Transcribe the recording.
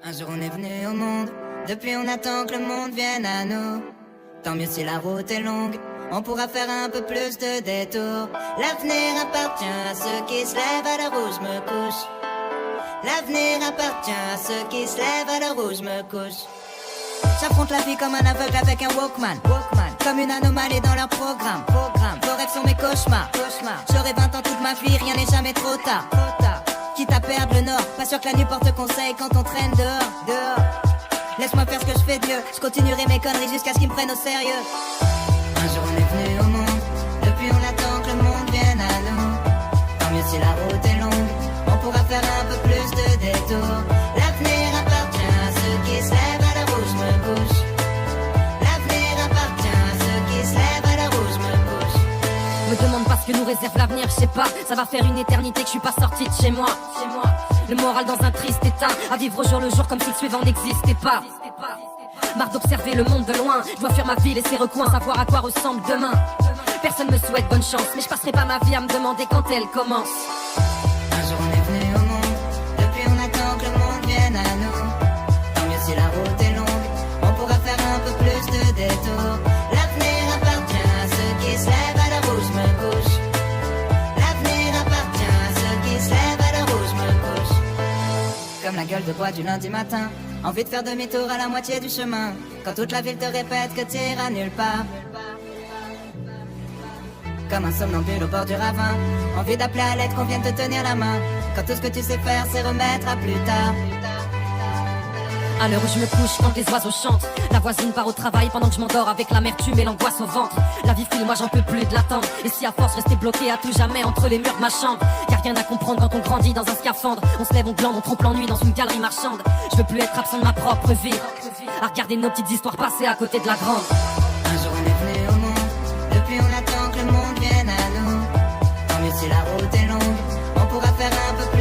Un jour on est venu au monde, depuis on attend que le monde vienne à nous. Tant mieux si la route est longue, on pourra faire un peu plus de détours. L'avenir appartient à ceux qui se lèvent à l'heure où je me couche. L'avenir appartient à ceux qui se lèvent à l'heure où je me couche. J'affronte la vie comme un aveugle avec un Walkman. Comme une anomalie dans leur programme. Vos rêves sont mes cauchemars. J'aurai 20 ans toute ma vie, rien n'est jamais trop tard. Quitte à perdre le nord, pas sûr que la nuit porte conseil quand on traîne dehors. Laisse-moi faire ce que je fais de mieux, je continuerai mes conneries jusqu'à ce qu'ils me prennent au sérieux. Un jour on est venu au monde, depuis on attend que le monde vienne à nous. Tant mieux si la route est longue, on pourra faire un peu plus de détours. L'avenir appartient à ceux qui se lèvent à l'heure où je me couche. L'avenir appartient à ceux qui se lèvent à l'heure où je me couche. Me demande pas ce que nous réserve l'avenir, je sais pas. Ça va faire une éternité que je suis pas sortie de chez moi. Le moral dans un triste état, à vivre au jour le jour comme si le suivant n'existait pas. Marre d'observer le monde de loin, je dois fuir ma vie, laisser recoin, savoir à quoi ressemble demain. Personne me souhaite bonne chance, mais je passerai pas ma vie à me demander quand elle commence. Un jour on est venu au monde, depuis on attend que le monde vienne à nous. Tant mieux si la route est longue, on pourra faire un peu plus de détours. L'avenir appartient à ceux qui se lèvent à l'heure où je me couche. L'avenir appartient à ceux qui se lèvent à l'heure où je me couche. Comme la gueule de bois du lundi matin, envie de faire demi-tour à la moitié du chemin. Quand toute la ville te répète que t'iras nulle part. Comme un somnambule au bord du ravin, envie d'appeler à l'aide qu'on vienne te tenir la main. Quand tout ce que tu sais faire c'est remettre à plus tard. À l'heure où je me couche, quand les oiseaux chantent, la voisine part au travail pendant que je m'endors avec l'amertume et l'angoisse au ventre. La vie file, moi j'en peux plus de l'attendre. Et si à force rester bloqué à tout jamais entre les murs de ma chambre, y'a rien à comprendre quand on grandit dans un scaphandre. On se lève, on glande, on trompe l'ennui dans une galerie marchande. Je veux plus être absent de ma propre vie, à regarder nos petites histoires passer à côté de la grande. Un jour on est venu au monde, depuis on attend que le monde vienne à nous. Tant mieux si la route est longue, on pourra faire un peu plus